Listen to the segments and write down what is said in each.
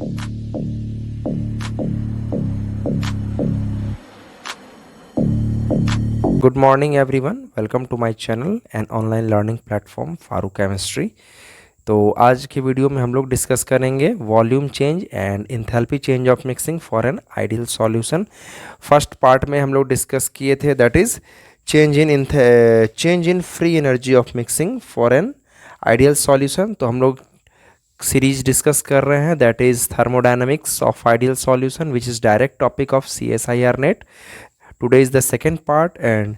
Good morning everyone, welcome to my channel and online learning platform Farooq chemistry. तो आज की video में हम लोग डिस्कस करेंगे volume change and enthalpy change of mixing for an ideal solution. First part में हम लोग डिस्कस किए थे that is change in free energy of mixing for an ideal solution. तो हम लोग सीरीज डिस्कस कर रहे हैं that is thermodynamics of ideal solution which is direct topic of CSIR net. Today is the second part and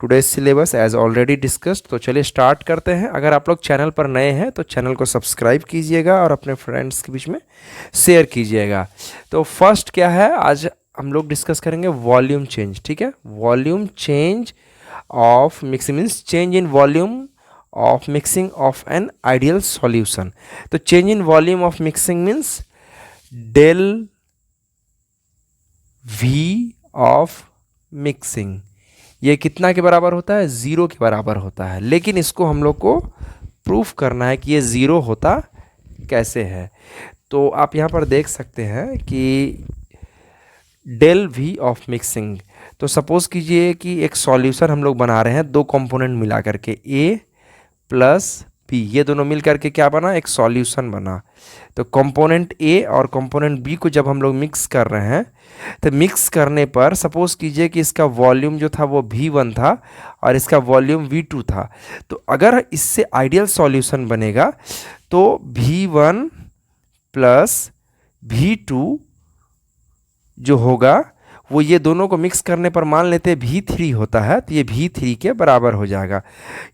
today's syllabus as already discussed. तो चलिए start करते हैं। अगर आप लोग चैनल पर नए हैं तो चैनल को सब्सक्राइब कीजिएगा और अपने फ्रेंड्स के बीच में शेयर कीजिएगा। तो फर्स्ट क्या है, आज हम लोग डिस्कस करेंगे वॉल्यूम चेंज। ठीक है, volume change of mixing means change in volume of mixing of an ideal solution. तो change in volume of mixing means del V of mixing, ये कितना के बराबर होता है? ज़ीरो के बराबर होता है। लेकिन इसको हम लोग को प्रूफ करना है कि ये ज़ीरो होता कैसे है। तो आप यहाँ पर देख सकते हैं कि डेल वी ऑफ मिक्सिंग, तो सपोज़ कीजिए कि एक सॉल्यूशन हम लोग बना रहे हैं, दो कंपोनेंट मिला करके A प्लस B, ये दोनों मिल करके क्या बना? एक सॉल्यूशन बना। तो कंपोनेंट A और कंपोनेंट B को जब हम लोग मिक्स कर रहे हैं तो मिक्स करने पर सपोज़ कीजिए कि इसका वॉल्यूम जो था वो V1 था और इसका वॉल्यूम V2 था। तो अगर इससे आइडियल सॉल्यूशन बनेगा तो V1 प्लस V2 जो होगा वो ये दोनों को मिक्स करने पर मान लेते हैं V3 होता है, तो ये V3 के बराबर हो जाएगा।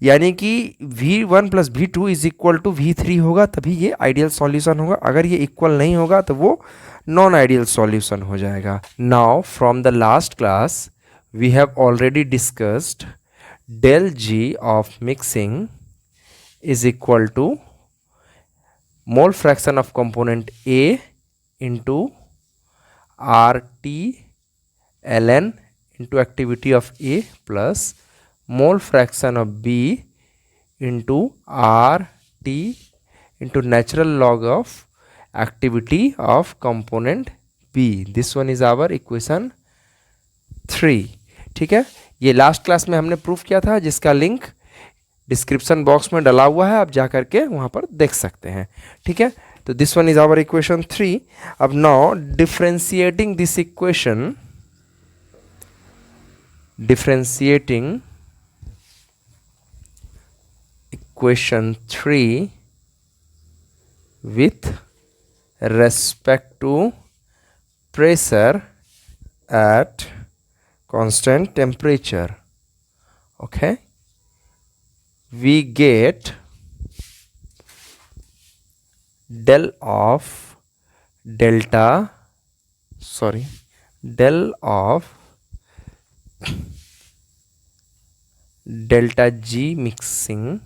यानी कि V1 plus V2 is equal to V3 होगा, तभी ये आइडियल सॉल्यूशन होगा। अगर ये इक्वल नहीं होगा तो वो नॉन आइडियल सॉल्यूशन हो जाएगा। Now from the last class we have already discussed del G of mixing is equal to mole fraction of component A into RT ln into activity of A plus mole fraction of B into RT into natural log of activity of component B. This one is our equation 3. ठीक है, ये last class में हमने proof किया था जिसका link description box में डला हुआ है, आप जा करके वहाँ पर देख सकते हैं। ठीक है, तो this one is our equation 3। अब now differentiating this equation, differentiating equation 3 with respect to pressure at constant temperature. Okay, we get del of delta G mixing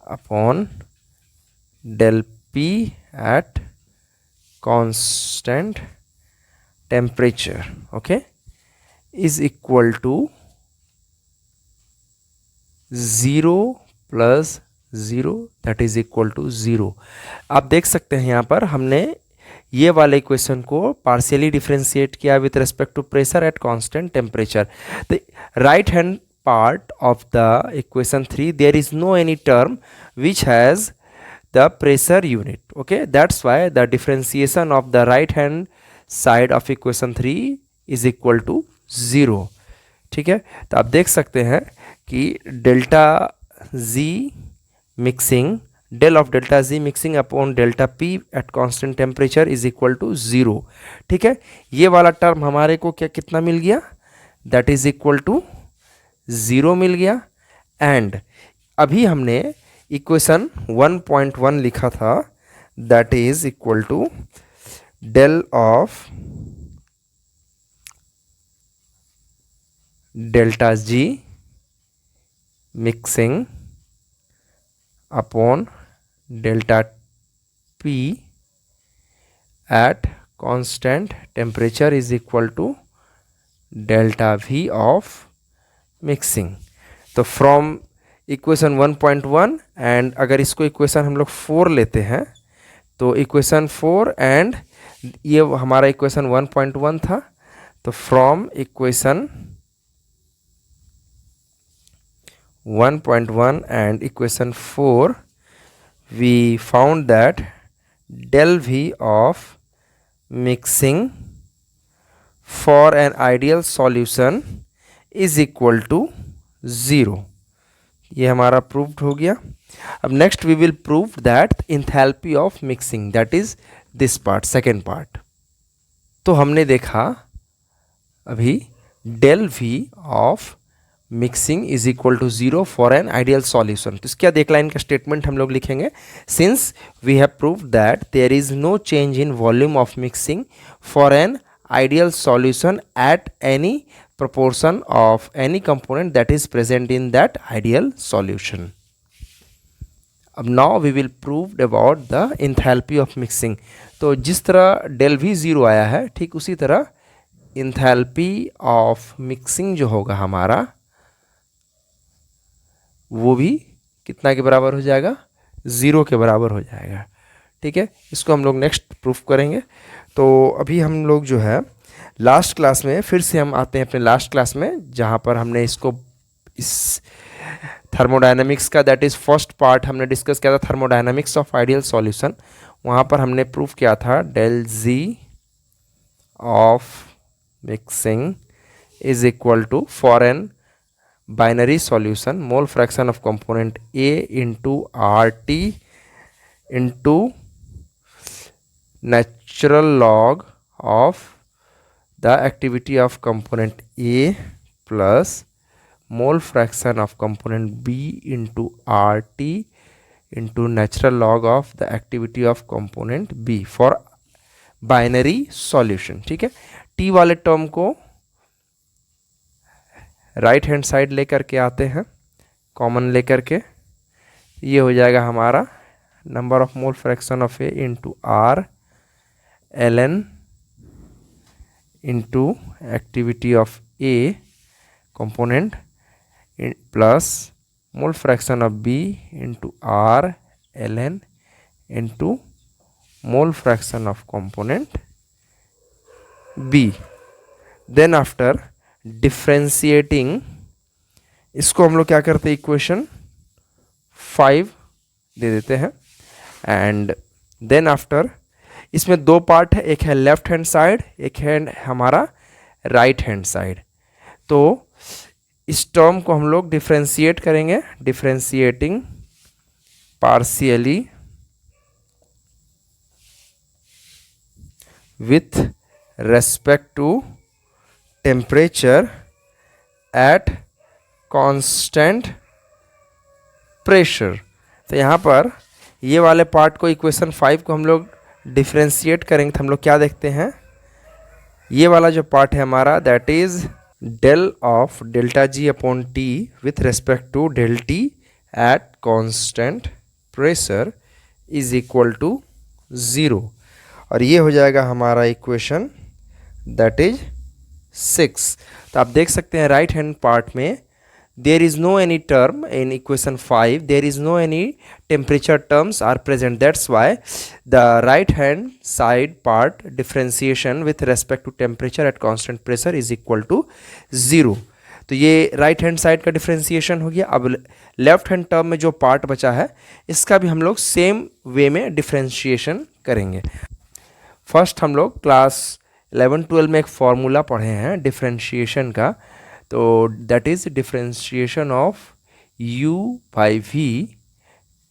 upon del P at constant temperature, okay, is equal to 0 plus 0 that is equal to 0। आप देख सकते हैं यहाँ पर हमने ये वाले equation को पार्शियली डिफ्रेंशिएट किया with respect to pressure at constant temperature. The right hand part of the equation 3 there is no any term which has the pressure unit. Okay, that's why the differentiation of the right hand side of equation 3 is equal to 0। ठीक है, तो आप देख सकते हैं कि delta Z mixing, del of delta Z mixing upon delta P at constant temperature is equal to 0। ठीक है, ये वाला टर्म हमारे को क्या कितना मिल गया? दैट इज इक्वल टू 0 मिल गया। एंड अभी हमने इक्वेशन 1.1 लिखा था that is equal to del of delta G mixing upon delta P at constant temperature is equal to delta V of mixing. तो फ्रॉम इक्वेशन 1.1 एंड अगर इसको equation हम लोग 4 लेते हैं तो इक्वेशन 4 एंड ये हमारा इक्वेशन 1.1 था, तो from equation 1.1 and equation 4 we found that del V of mixing for an ideal solution is equal to 0. ये हमारा proved हो गया. अब next we will prove that enthalpy of mixing, that is this part, second part. तो हमने देखा अभी del V of mixing is equal to 0 for an ideal solution. तो इसके बाद एक लाइन का स्टेटमेंट हम लोग लिखेंगे, since we have proved that there is no change in volume of mixing for an ideal solution at any proportion of any component that is present in that ideal solution. अब now we will prove about the enthalpy of mixing. तो जिस तरह del V 0 आया है, ठीक उसी तरह enthalpy of mixing जो होगा हमारा, वो भी कितना के बराबर हो जाएगा, 0 के बराबर हो जाएगा. ठीक है, इसको हम लोग नेक्स्ट प्रूफ करेंगे. तो अभी हम लोग जो है लास्ट क्लास में फिर से हम आते हैं अपने लास्ट क्लास में, जहाँ पर हमने इसको इस थर्मोडायनामिक्स का, दैट इज़ फर्स्ट पार्ट हमने डिस्कस किया था, थर्मोडायनामिक्स ऑफ आइडियल सॉल्यूशन. वहाँ पर हमने प्रूफ किया था del G of mixing is equal to for an binary solution mole fraction of component A into RT into natural log of the activity of component A plus mole fraction of component B into RT into natural log of the activity of component B for binary solution. ठीक है, T वाले term को right hand side लेकर के आते हैं, common लेकर के, ये हो जाएगा हमारा number of mole fraction of A into R L N into activity of A component plus mole fraction of B into R L N into mole fraction of component B. Then after differentiating, इसको हम लोग क्या करते हैं, equation 5 दे देते हैं. And then after इसमें दो पार्ट है, एक है लेफ्ट हैंड साइड, एक है हमारा राइट हैंड साइड. तो इस टर्म को हम लोग डिफ्रेंशिएट करेंगे, differentiating partially with respect to temperature at constant pressure. तो यहाँ पर ये वाले पार्ट को, इक्वेशन 5 को हम लोग डिफ्रेंशिएट करेंगे, तो हम लोग क्या देखते हैं, ये वाला जो पार्ट है हमारा, that is del of delta G upon T with respect to del T at constant pressure is equal to 0. और ये हो जाएगा हमारा इक्वेशन दैट इज 6. तो आप देख सकते हैं राइट हैंड पार्ट में there is no any term in equation 5, there is no any temperature terms are present, that's why the right hand side part differentiation with respect to temperature at constant pressure is equal to 0. तो ये right hand side का differentiation हो गया. अब left hand term में जो part बचा है, इसका भी हम लोग सेम वे में डिफ्रेंशिएशन करेंगे. फर्स्ट हम लोग क्लास 11-12 में एक फॉर्मूला पढ़े हैं डिफ्रेंशिएशन का, तो that is differentiation of u by v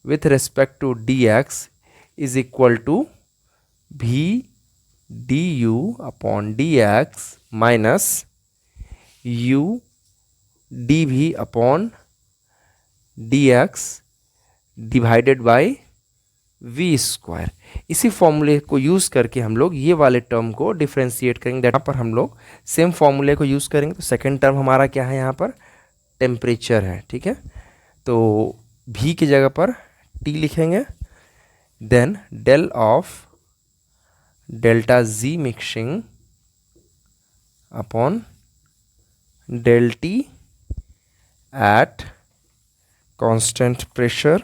with respect to dx is equal to v du upon dx minus u dv upon dx divided by v square. इसी फॉर्मूले को यूज़ करके हम लोग ये वाले टर्म को डिफ्रेंशिएट करेंगे. यहाँ पर हम लोग सेम फॉर्मूले को यूज़ करेंगे. तो सेकंड टर्म हमारा क्या है, यहाँ पर टेम्परेचर है. ठीक है, तो v की जगह पर t लिखेंगे. Then del of delta G mixing upon del T at constant pressure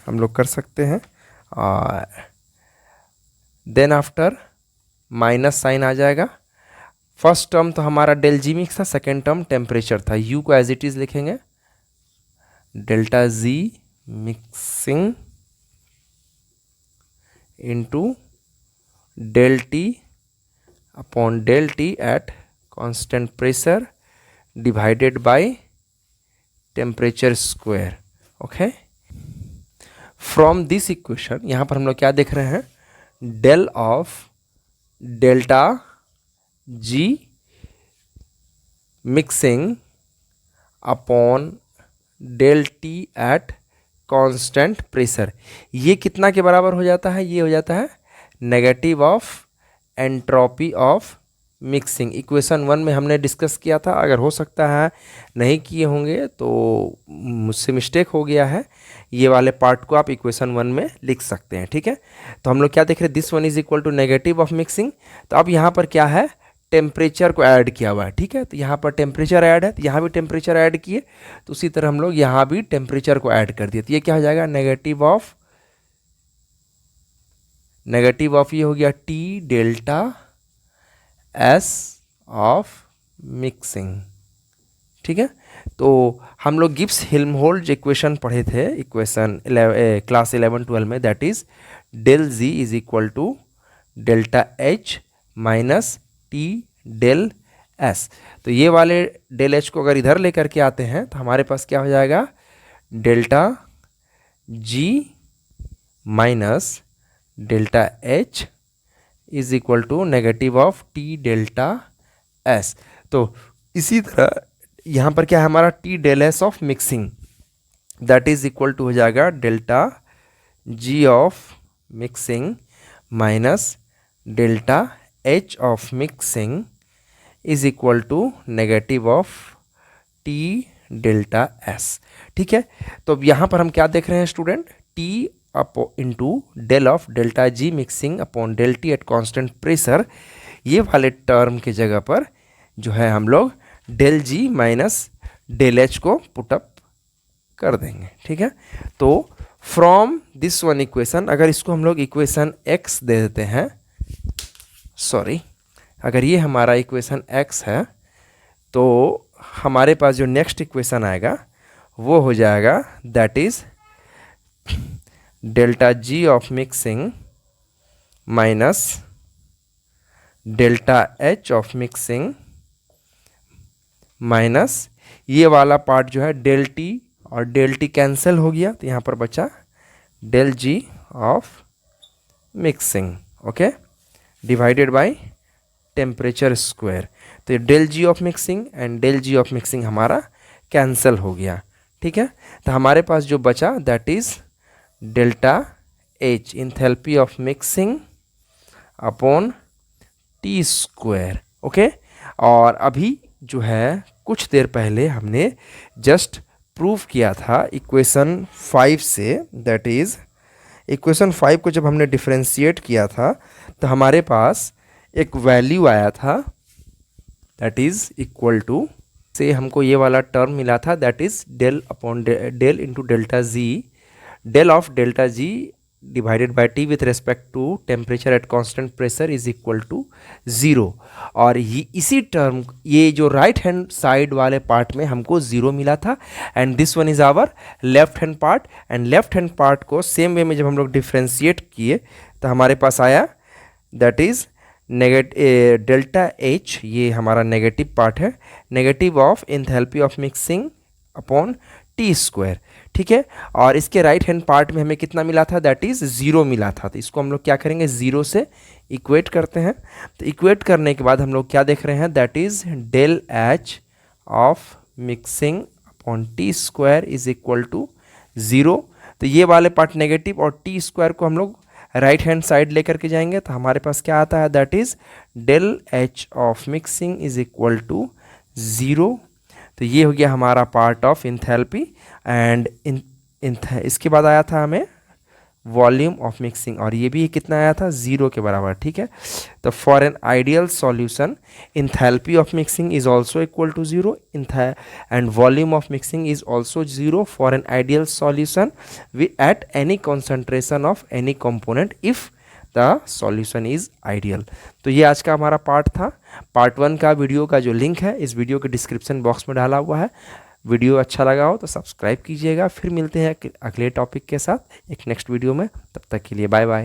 हम लोग कर सकते हैं. देन आफ्टर माइनस साइन आ जाएगा। फर्स्ट टर्म तो हमारा डेल जी मिक्स था, सेकेंड टर्म टेम्परेचर था। यू को एज इट इज़ लिखेंगे delta G mixing into del T upon del T at constant pressure divided by temperature square. Okay, from this equation यहाँ पर हम लोग क्या देख रहे हैं, del of delta G mixing upon del T at constant pressure, ये कितना के बराबर हो जाता है, ये हो जाता है negative of entropy of mixing. Equation 1 में हमने डिस्कस किया था, अगर हो सकता है नहीं किए होंगे तो मुझसे मिस्टेक हो गया है, ये वाले पार्ट को आप इक्वेशन 1 में लिख सकते हैं। ठीक है, तो हम लोग क्या देख रहे हैं, this one is equal to negative of mixing. तो अब यहाँ पर क्या है, टेम्परेचर को ऐड किया हुआ है। ठीक है, तो यहाँ पर टेम्परेचर ऐड है, तो यहाँ भी टेम्परेचर ऐड किए, तो उसी तरह हम लोग यहाँ भी टेम्परेचर को ऐड कर दिए। तो ये क्या हो जाएगा, नेगेटिव ऑफ ये हो गया T delta S of mixing. ठीक है, तो हम लोग गिब्स हेल्महोल्ट्ज इक्वेशन पढ़े थे, इक्वेशन क्लास 11-12 में, that is del G is equal to delta H minus T del S. तो ये वाले डेल एच को अगर इधर लेकर के आते हैं तो हमारे पास क्या हो जाएगा, delta G minus delta H is equal to negative of T delta S. तो इसी तरह यहाँ पर क्या है हमारा, T del S of mixing, that is equal to हो जाएगा delta G of mixing minus delta H of mixing is equal to negative of T delta S. ठीक है, तो अब यहाँ पर हम क्या देख रहे हैं student, T into del of delta G mixing upon del T at constant pressure, ये वाले टर्म के जगह पर जो है हम लोग डेल जी माइनस डेल एच को पुटअप कर देंगे। ठीक है, तो फ्रॉम दिस वन इक्वेशन, अगर इसको हम लोग इक्वेशन एक्स दे देते हैं, सॉरी, अगर ये हमारा इक्वेशन एक्स है, तो हमारे पास जो नेक्स्ट इक्वेशन आएगा वो हो जाएगा that is delta G of mixing minus delta H of mixing minus ये वाला पार्ट जो है डेल टी और डेल टी कैंसिल हो गया, तो यहाँ पर बचा del G of mixing, okay, divided by temperature square. तो ये del G of mixing and del G of mixing हमारा कैंसिल हो गया। ठीक है, तो हमारे पास जो बचा that is delta H enthalpy of mixing upon T square. Okay, और अभी जो है कुछ देर पहले हमने जस्ट प्रूव किया था इक्वेशन 5 से, दैट इज इक्वेशन 5 को जब हमने डिफरेंशिएट किया था तो हमारे पास एक वैल्यू आया था दैट इज इक्वल टू, से हमको ये वाला टर्म मिला था that is del upon del into delta G, del of delta G divided by T with respect to temperature at constant pressure is equal to 0। और ये इसी टर्म, ये जो राइट हैंड साइड वाले पार्ट में हमको 0 मिला था and this one is our left hand part, and left hand part को सेम वे में जब हम लोग डिफ्रेंशिएट किए तो हमारे पास आया दैट इज डेल्टा एच, ये हमारा नेगेटिव पार्ट है, negative of enthalpy of mixing upon T square. ठीक है, और इसके राइट हैंड पार्ट में हमें कितना मिला था दैट इज 0 मिला था। तो इसको हम लोग क्या करेंगे, 0 से इक्वेट करते हैं। तो इक्वेट करने के बाद हम लोग क्या देख रहे हैं that is del H of mixing upon T square is equal to 0। तो ये वाले पार्ट नेगेटिव और टी स्क्वायर को हम लोग राइट हैंड साइड लेकर के जाएंगे तो हमारे पास क्या आता है that is del H of mixing is equal to 0। तो ये हो गया हमारा पार्ट ऑफ इंथैल्पी एंड इसके बाद आया था हमें वॉल्यूम ऑफ मिक्सिंग, और ये भी कितना आया था, 0 के बराबर, ठीक है। तो for an ideal solution enthalpy of mixing is also equal to 0 and volume of mixing is also 0 for an ideal solution at any concentration of any component if the solution is ideal. तो ये आज का हमारा part था। Part 1 का video का जो link है इस वीडियो के डिस्क्रिप्शन बॉक्स में डाला हुआ है। वीडियो अच्छा लगा हो तो सब्सक्राइब कीजिएगा। फिर मिलते हैं अगले टॉपिक के साथ एक नेक्स्ट वीडियो में। तब तक के लिए बाय बाय।